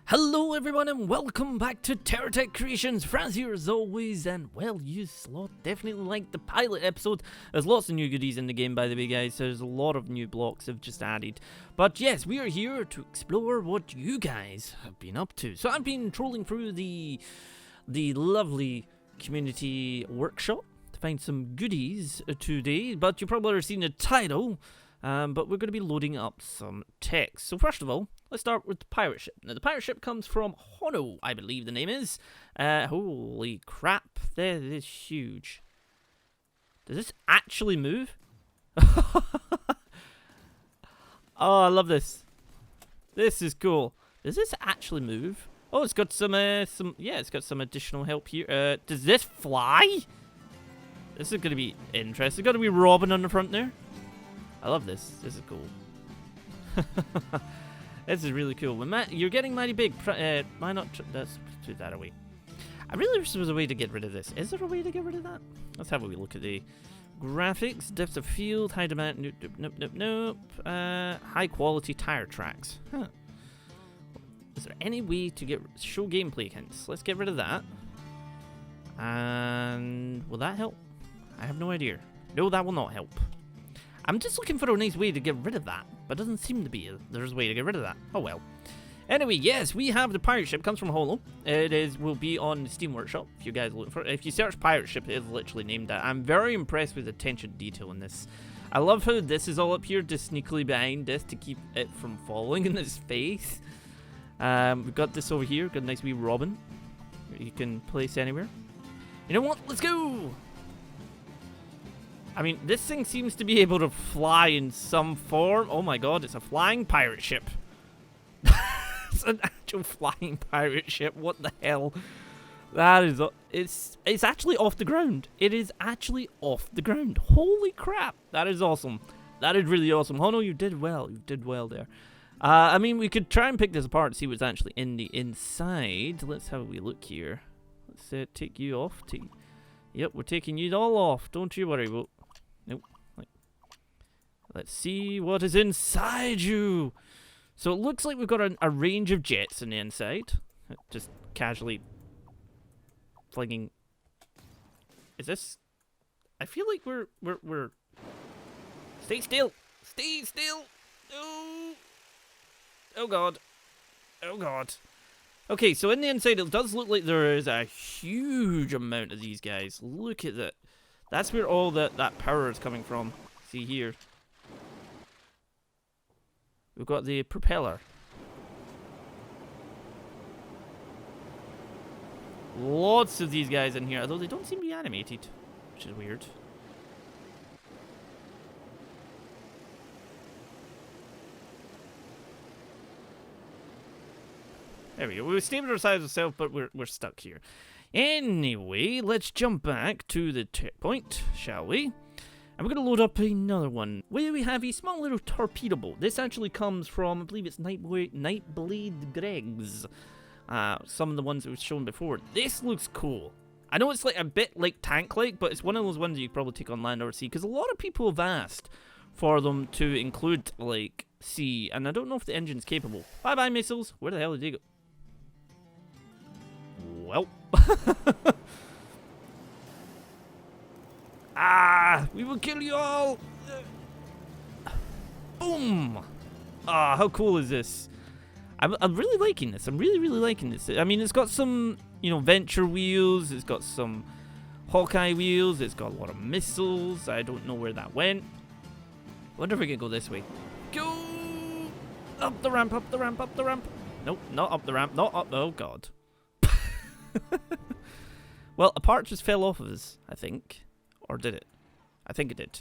Hello everyone and welcome back to Terratech Creations. Franz here as always, and well, you slot definitely liked the pilot episode. There's lots of new goodies in the game, by the way, guys. There's a lot of new blocks I've just added. But yes, we are here to explore what you guys have been up to. So I've been trolling through the lovely community workshop to find some goodies today, but you probably already seen the title. But we're going to be loading up some text. So first of all, let's start with the pirate ship. Now the pirate ship comes from Hono, I believe the name is. Holy crap, that is huge. Does this actually move? Oh, I love this. This is cool. Does this actually move? Oh, it's got it's got some additional help here. Does this fly? This is going to be interesting. Got to be Robin on the front there. I love this. This is cool. This is really cool. When you're getting mighty big. Why not? Let's put that away. I really wish there was a way to get rid of this. Is there a way to get rid of that? Let's have a wee look at the graphics. Depth of field. High demand. Nope. High quality tire tracks. Huh. Is there any way to show gameplay hints? Let's get rid of that. And will that help? I have no idea. No, that will not help. I'm just looking for a nice way to get rid of that, but it doesn't seem to be there's a way to get rid of that. Oh well. Anyway, yes, we have the pirate ship. Comes from Holo. Will be on the Steam Workshop if you guys are looking for it. If you search pirate ship, it is literally named that. I'm very impressed with the attention to detail in this. I love how this is all up here, just sneakily behind this to keep it from falling in his face. We've got this over here. Got a nice wee Robin you can place anywhere. You know what? Let's go. I mean, this thing seems to be able to fly in some form. Oh my god, it's a flying pirate ship. It's an actual flying pirate ship. What the hell? That is... It's actually off the ground. It is actually off the ground. Holy crap. That is awesome. That is really awesome. Oh no, you did well. You did well there. I mean, we could try and pick this apart and see what's actually in the inside. Let's have a wee look here. Let's take you off. Yep, we're taking you all off. Don't you worry. Nope. Let's see what is inside you. So it looks like we've got a range of jets on the inside. Just casually flinging. Is this? I feel like we're. Stay still. Stay still. No. Oh god. Oh god. Okay, so in the inside it does look like there is a huge amount of these guys. Look at that. That's where all that power is coming from. See here. We've got the propeller. Lots of these guys in here, although they don't seem to be animated, which is weird. There we go. We stabilized ourselves, but we're stuck here. Anyway, let's jump back to the checkpoint, shall we? And we're going to load up another one. Where we have a small little torpedo boat. This actually comes from, I believe it's Nightblade Greg's. Some of the ones that was shown before. This looks cool. I know it's like a bit like tank-like, but it's one of those ones that you probably take on land or sea, because a lot of people have asked for them to include, like, sea, and I don't know if the engine's capable. Bye-bye, missiles. Where the hell did they go? Well. We will kill you all. Boom. How cool is this? I'm really liking this. I'm really liking this. I mean, it's got some, Venture wheels. It's got some Hawkeye wheels. It's got a lot of missiles. I don't know where that went. Wonder if we can go this way. Go up the ramp, up the ramp, up the ramp. Nope, not up the ramp. Not up. Oh god. Well, a part just fell off of us, I think. Or did it? I think it did.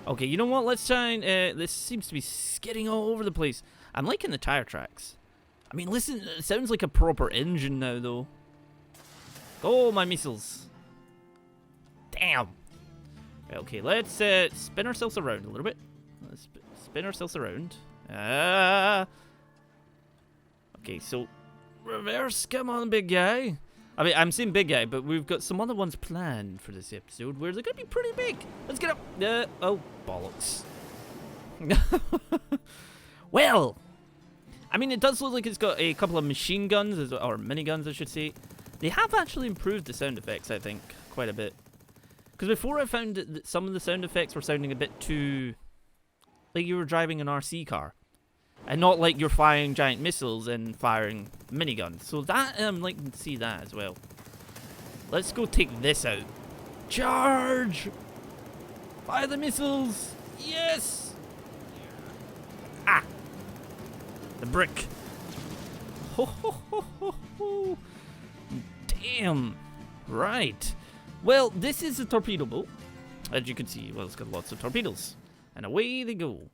Okay, you know what? Let's try and... this seems to be skidding all over the place. I'm liking the tire tracks. I mean, listen, it sounds like a proper engine now, though. Go, my missiles. Damn. Okay, let's spin ourselves around a little bit. Let's spin ourselves around. Okay, so... Reverse, come on, big guy. I mean, I'm saying big guy, but we've got some other ones planned for this episode where they're going to be pretty big. Let's get up. Oh, bollocks. Well, I mean, it does look like it's got a couple of machine guns, or miniguns, I should say. They have actually improved the sound effects, I think, quite a bit. Because before I found that some of the sound effects were sounding a bit too... like you were driving an RC car. And not like you're firing giant missiles and firing miniguns. So that, I'm liking to see that as well. Let's go take this out. Charge! Fire the missiles! Yes! Ah! The brick. Ho ho ho ho ho! Damn! Right. Well, this is a torpedo boat. As you can see, well, it's got lots of torpedoes. And away they go.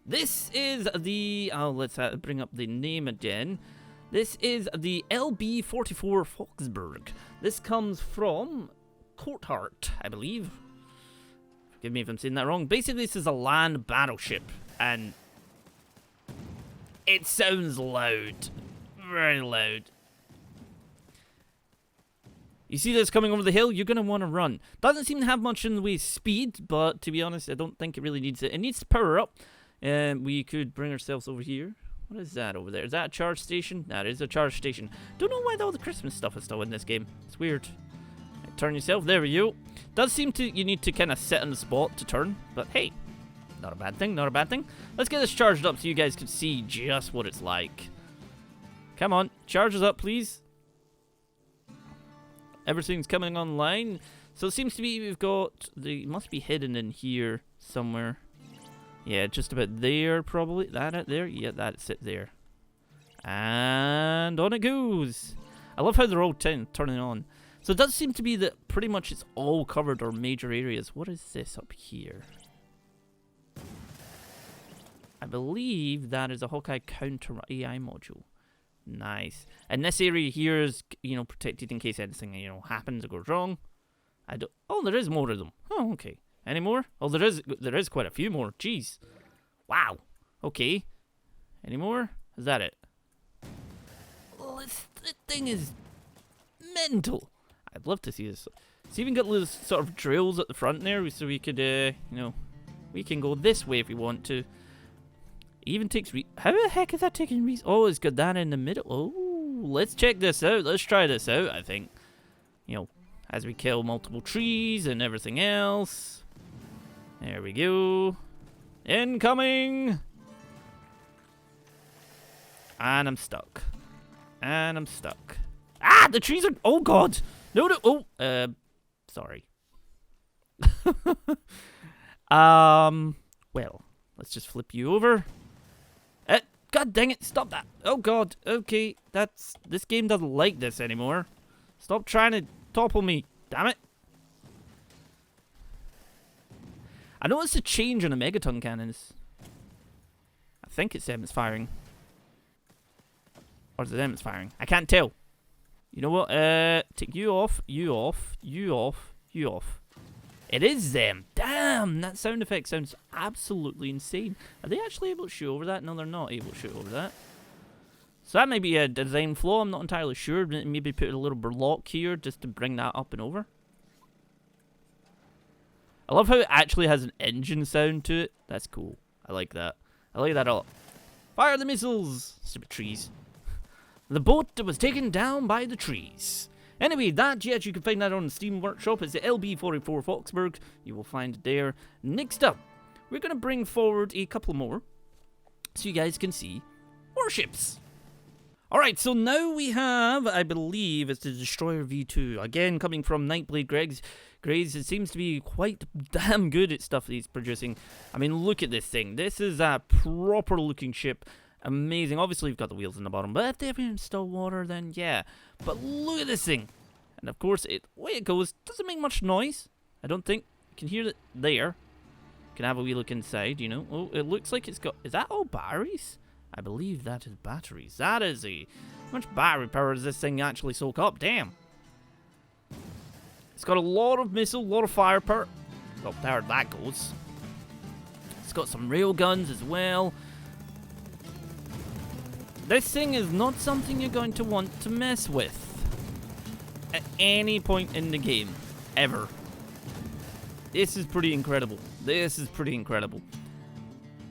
This is the... oh, let's bring up the name again. This is the LB-44 Foxburg. This comes from Courthart, I believe. Forgive me if I'm saying that wrong. Basically, this is a land battleship. And it sounds loud. Very loud. You see this coming over the hill, you're going to want to run. Doesn't seem to have much in the way of speed, but to be honest, I don't think it really needs it. It needs to power up. We could bring ourselves over here. What is that over there? Is that a charge station? That is a charge station. Don't know why all the Christmas stuff is still in this game. It's weird. Turn yourself. There we go. Does seem to you need to kind of sit on the spot to turn, but hey, not a bad thing. Not a bad thing. Let's get this charged up so you guys can see just what it's like. Come on, charge us up, please. Everything's coming online. So it seems to be we've got the must be hidden in here somewhere. Yeah, just about there, probably. That out there? Yeah, that's it there. And on it goes. I love how they're all turning on. So it does seem to be that pretty much it's all covered, or major areas. What is this up here? I believe that is a Hawkeye counter AI module. Nice. And this area here is, you know, protected in case anything, you know, happens or goes wrong. I don't... oh, there is more of them. Oh, okay. Any more? Oh, there is quite a few more. Jeez. Wow. Okay. Any more? Is that it? Oh, this thing is mental. I'd love to see this. It's even got little sort of drills at the front there, so we could, you know, we can go this way if we want to. It even takes how the heck is that taking oh, it's got that in the middle. Oh, let's check this out. Let's try this out, I think. You know, as we kill multiple trees and everything else. There we go. Incoming! And I'm stuck. And I'm stuck. Ah, the trees are... oh, God! No, no, oh, sorry. Well, let's just flip you over. God dang it, stop that. Oh, God, okay, this game doesn't like this anymore. Stop trying to topple me, damn it. I noticed a change on the megaton cannons. I think it's them that's firing. Or is it them that's firing? I can't tell. You know what? Take you off, you off, you off, you off. It is them. Damn, that sound effect sounds absolutely insane. Are they actually able to shoot over that? No, they're not able to shoot over that. So that may be a design flaw. I'm not entirely sure. Maybe put a little burlock here just to bring that up and over. I love how it actually has an engine sound to it. That's cool. I like that. I like that a lot. Fire the missiles! Stupid trees. The boat was taken down by the trees. Anyway, that, yes, you can find that on the Steam Workshop. It's the LB-44 Foxburg. You will find it there. Next up, we're going to bring forward a couple more so you guys can see warships. Alright, so now we have, I believe, it's the Destroyer V2. Again, coming from Nightblade Grays. It seems to be quite damn good at stuff that he's producing. I mean, look at this thing. This is a proper looking ship. Amazing. Obviously, you've got the wheels in the bottom, but if they're in still water, then yeah. But look at this thing. And of course, the way it goes doesn't make much noise. I don't think. You can hear it there. You can have a wee look inside, you know. Oh, it looks like it's got... is that all batteries? I believe that is batteries. That is a... how much battery power does this thing actually soak up? Damn. It's got a lot of missile, a lot of firepower. Well, there that goes. It's got some rail guns as well. This thing is not something you're going to want to mess with at any point in the game, ever. This is pretty incredible. This is pretty incredible.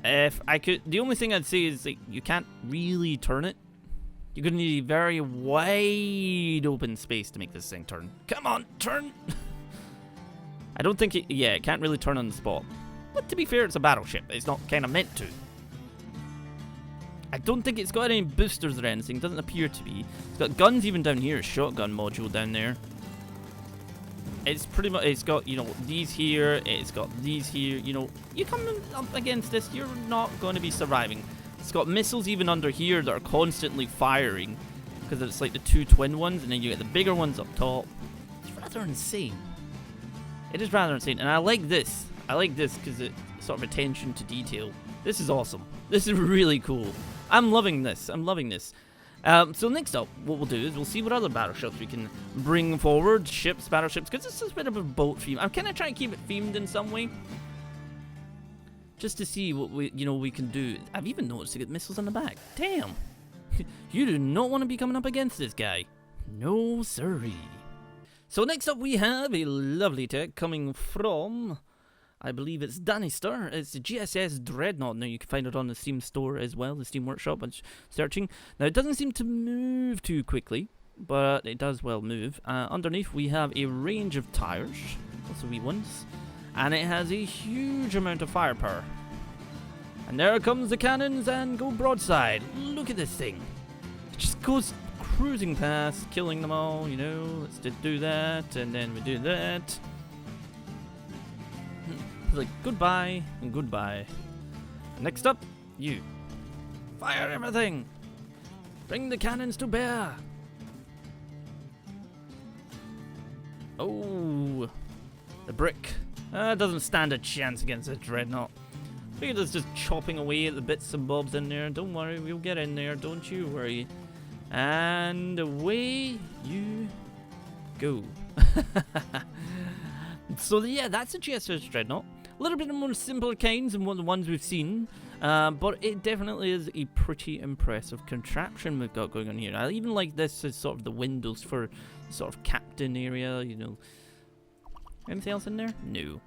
If I could, the only thing I'd say is like you can't really turn it. You're gonna need a very wide open space to make this thing turn. Come on, turn! I don't think it can't really turn on the spot. But to be fair, it's a battleship. It's not kind of meant to. I don't think it's got any boosters or anything. Doesn't appear to be. It's got guns even down here. A shotgun module down there. It's pretty much, it's got, you know, these here. It's got these here. You know, you come up against this, you're not going to be surviving. It's got missiles even under here that are constantly firing. Because it's like the two twin ones. And then you get the bigger ones up top. It's rather insane. It is rather insane. And I like this. I like this because it's sort of attention to detail. This is awesome. This is really cool. I'm loving this. I'm loving this. So next up, what we'll do is we'll see what other battleships we can bring forward. Ships, battleships, because this is a bit of a boat theme. I'm kind of trying to keep it themed in some way. Just to see what we can do. I've even noticed to get missiles on the back. Damn. You do not want to be coming up against this guy. No siree. So next up we have a lovely tech coming from, I believe it's Danister. It's the Gss Dreadnought. Now you can find it on the Steam store as well, the Steam Workshop. I'm searching. Now it doesn't seem to move too quickly, but it does well move. Underneath we have a range of tires, also wee ones, and it has a huge amount of firepower. And there comes the cannons and go broadside. Look at this thing. It just goes cruising past, killing them all, you know. Let's just do that, and then we do that. Like, goodbye, and goodbye. Next up, you. Fire everything! Bring the cannons to bear! Oh, the brick. Doesn't stand a chance against a dreadnought. Look at us just chopping away at the bits and bobs in there. Don't worry, we'll get in there, don't you worry. And away you go. So yeah, that's a Gss Dreadnought. A little bit more simple kinds than the ones we've seen, but it definitely is a pretty impressive contraption we've got going on here. I even like this as sort of the windows for sort of captain area, you know. Anything else in there? No.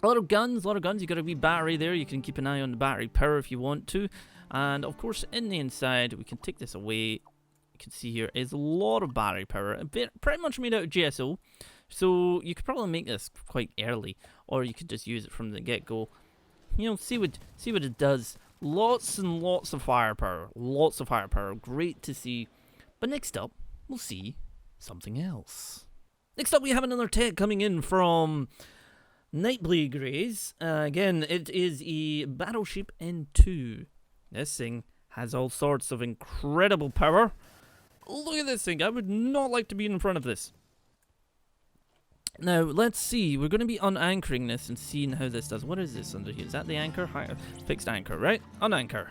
A lot of guns, You got a wee battery there. You can keep an eye on the battery power if you want to. And of course, in the inside, we can take this away. You can see here is a lot of battery power, pretty much made out of GSO. So you could probably make this quite early, or you could just use it from the get-go. You know, see what it does. Lots and lots of firepower. Lots of firepower. Great to see. But next up, we'll see something else. Next up, we have another tech coming in from Nightblade Greys. Again, it is a Battleship N2. This thing has all sorts of incredible power. Look at this thing. I would not like to be in front of this. Now, let's see. We're going to be unanchoring this and seeing how this does. What is this under here? Is that the anchor? Fixed anchor, right? Unanchor.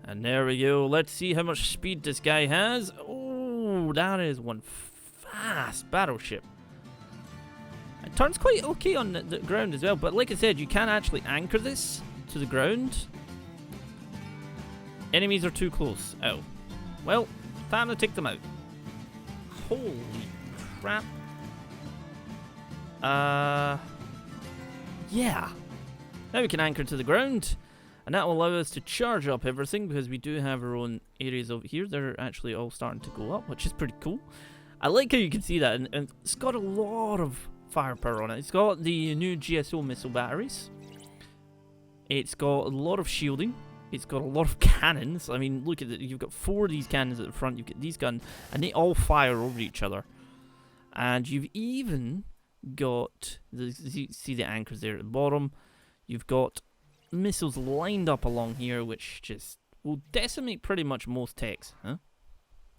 And there we go. Let's see how much speed this guy has. Oh, that is one fast battleship. It turns quite okay on the ground as well. But like I said, you can actually anchor this to the ground. Enemies are too close. Oh. Well, time to take them out. Holy crap. Yeah. Now we can anchor to the ground, and that will allow us to charge up everything, because we do have our own areas over here. They're actually all starting to go up, which is pretty cool. I like how you can see that, and it's got a lot of firepower on it. It's got the new GSO missile batteries. It's got a lot of shielding. It's got a lot of cannons. I mean, look at it. You've got 4 of these cannons at the front. You've got these guns, and they all fire over each other. And you've even got see the anchors there at the bottom. You've got missiles lined up along here, which just will decimate pretty much most techs. Huh?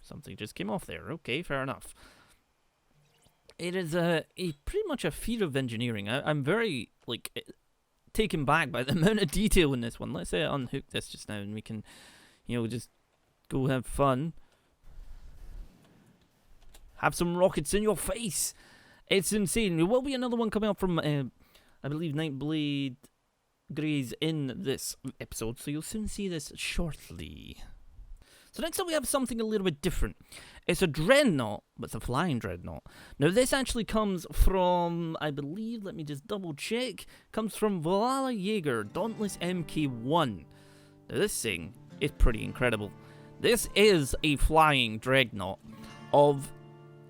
Something just came off there. Okay, fair enough. It is a pretty much a feat of engineering. I'm very taken back by the amount of detail in this one. Let's say I unhook this just now, and we can, just go have fun. Have some rockets in your face. It's insane. There will be another one coming up from, I believe, Nightblade Greys in this episode, so you'll soon see this shortly. So next up we have something a little bit different. It's a dreadnought, but it's a flying dreadnought. Now this actually comes from, I believe, let me just double check, comes from Valhalla Jaeger Dauntless MK1. Now this thing is pretty incredible. This is a flying dreadnought of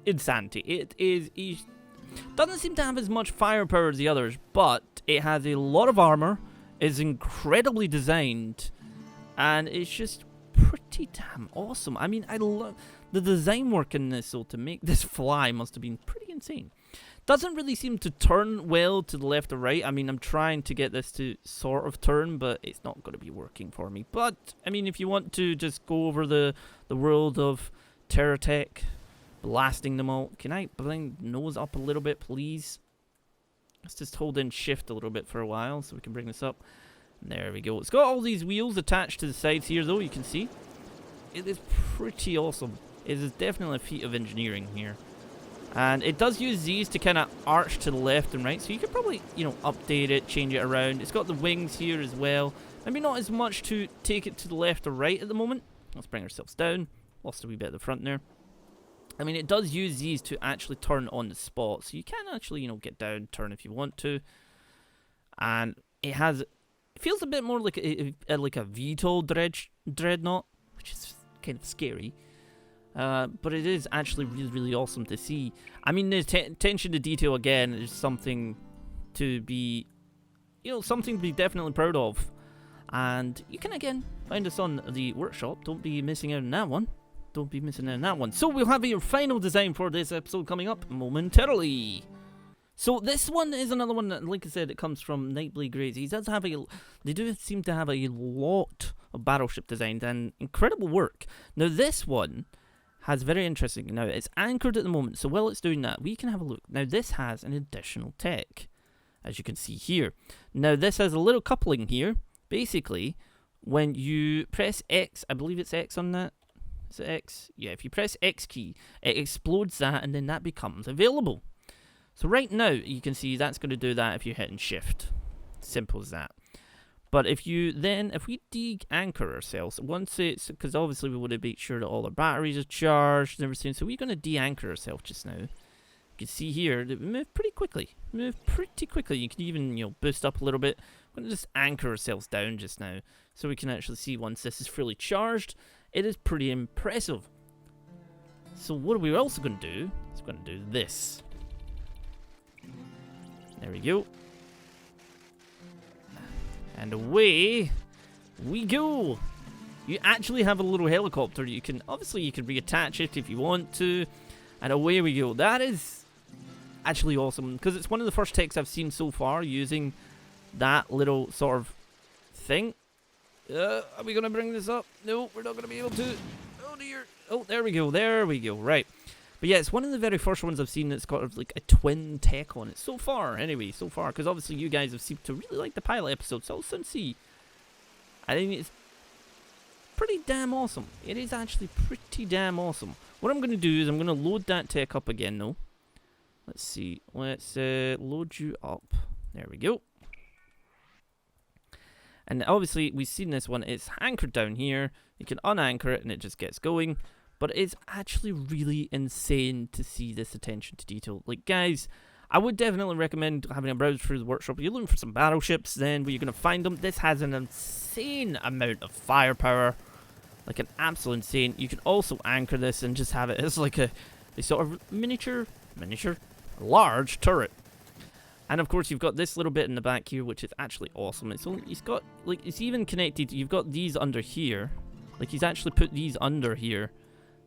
insanity. It doesn't seem to have as much firepower as the others, but it has a lot of armor, is incredibly designed, and it's just pretty damn awesome. I mean, I love the design work in this, so to make this fly must have been pretty insane. Doesn't really seem to turn well to the left or right. I mean, I'm trying to get this to sort of turn, but it's not going to be working for me. But, I mean, if you want to just go over the world of Terratech, blasting them all. Can I bring nose up a little bit, please? Let's just hold in shift a little bit for a while so we can bring this up. There we go. It's got all these wheels attached to the sides here, though, you can see. It is pretty awesome. It is definitely a feat of engineering here. And it does use these to kind of arch to the left and right, so you could probably, you know, update it, change it around. It's got the wings here as well. Maybe not as much to take it to the left or right at the moment. Let's bring ourselves down. Lost a wee bit at the front there. I mean, it does use these to actually turn on the spot, so you can actually, you know, get down, turn if you want to. And it has, it feels a bit more like a VTOL dreadnought, which is kind of scary. But it is actually really, really awesome to see. I mean, the attention to detail, again, is something to be, you know, something to be definitely proud of. And you can, again, find us on the workshop. Don't be missing out on that one. Don't be missing out on that one. So we'll have your final design for this episode coming up momentarily. So this one is another one that, like I said, it comes from Nightblade Grays. He does have they do seem to have a lot of battleship designs and incredible work. Now this one has very interesting. Now it's anchored at the moment, so while it's doing that, we can have a look. Now this has an additional tech, as you can see here. Now this has a little coupling here. Basically, when you press X, I believe it's X on that. Is it X? Yeah, if you press X key, it explodes that, and then that becomes available. So right now, you can see that's going to do that if you're hitting shift. Simple as that. But if we de-anchor ourselves, once it's, because obviously we want to make sure that all our batteries are charged and everything, so we're going to de-anchor ourselves just now. You can see here that we move pretty quickly. You can even, you know, boost up a little bit. We're going to just anchor ourselves down just now, so we can actually see once this is fully charged. It is pretty impressive. So what are we also going to do? It's going to do this. There we go. And away we go. You actually have a little helicopter. You can reattach it if you want to. And away we go. That is actually awesome, because it's one of the first techs I've seen so far using that little sort of thing. Are we going to bring this up? No, we're not going to be able to. Oh dear. Oh, there we go. There we go. Right. But yeah, it's one of the very first ones I've seen that's got like a twin tech on it. So far, anyway, so far. Because obviously you guys have seemed to really like the pilot episode. So I'll soon see. I think it's pretty damn awesome. It is actually pretty damn awesome. What I'm going to do is I'm going to load that tech up again, though. Let's see. Let's load you up. There we go. And obviously, we've seen this one. It's anchored down here. You can unanchor it, and it just gets going. But it's actually really insane to see this attention to detail. Like, guys, I would definitely recommend having a browse through the workshop. If you're looking for some battleships, then where you're going to find them. This has an insane amount of firepower. Like, an absolute insane. You can also anchor this and just have it as like a sort of miniature, large turret. And of course, you've got this little bit in the back here, which is actually awesome. It's got, like, it's even connected. You've got these under here. Like, he's actually put these under here.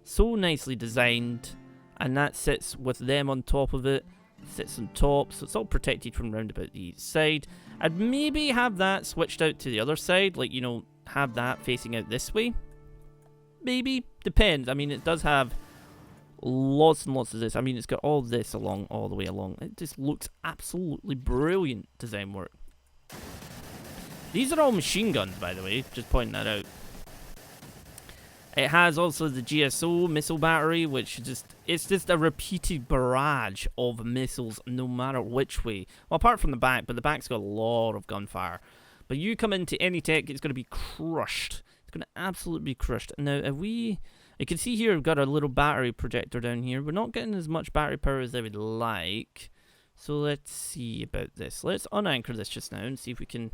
So nicely designed. And that sits with them on top of it. Sits on top. So it's all protected from round about the side. I'd maybe have that switched out to the other side. Like, you know, have that facing out this way. Maybe. Depends. I mean, it does have lots and lots of this. I mean, it's got all this along, all the way along. It just looks absolutely brilliant design work. These are all machine guns, by the way, just pointing that out. It has also the GSO missile battery, which it's just a repeated barrage of missiles, no matter which way. Well, apart from the back, but the back's got a lot of gunfire. But you come into any tech, it's going to be crushed. It's going to absolutely be crushed. Now, if we... You can see here we've got a little battery projector down here. We're not getting as much battery power as I would like. So let's see about this. Let's unanchor this just now and see if we can...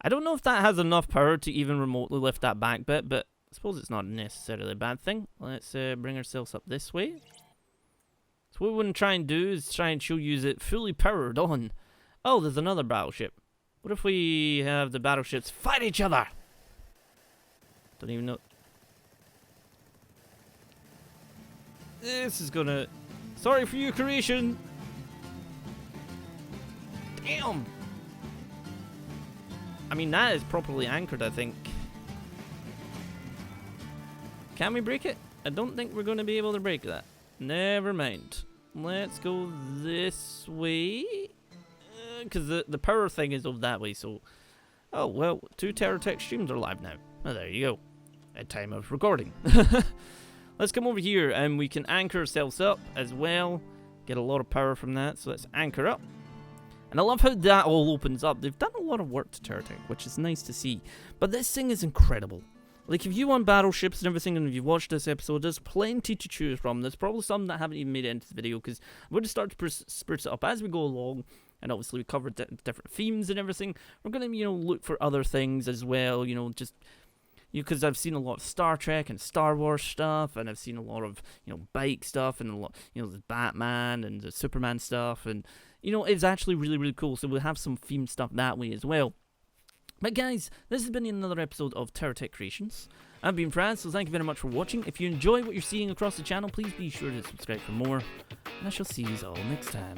I don't know if that has enough power to even remotely lift that back bit, but I suppose it's not necessarily a bad thing. Let's bring ourselves up this way. So what we want to try and do is try and show you it fully powered on. Oh, there's another battleship. What if we have the battleships fight each other? Don't even know. This is gonna... Sorry for you, creation. Damn. I mean, that is properly anchored, I think. Can we break it? I don't think we're going to be able to break that. Never mind. Let's go this way. Because the power thing is over that way, so... Oh, well, 2 Terratech streams are live now. Oh, there you go. At time of recording. Let's come over here, and we can anchor ourselves up as well. Get a lot of power from that, so let's anchor up. And I love how that all opens up. They've done a lot of work to Terratech, which is nice to see. But this thing is incredible. Like, if you want battleships and everything, and if you've watched this episode, there's plenty to choose from. There's probably some that haven't even made it into the video, because we're going to start to spruce it up as we go along. And obviously we covered different themes and everything. We're going to, look for other things as well, just... because I've seen a lot of Star Trek and Star Wars stuff, and I've seen a lot of, bike stuff, and a lot, the Batman and the Superman stuff, and, it's actually really, really cool, so we'll have some theme stuff that way as well. But guys, this has been another episode of Terratech Creations. I've been Fraz, so thank you very much for watching. If you enjoy what you're seeing across the channel, please be sure to subscribe for more, and I shall see you all next time.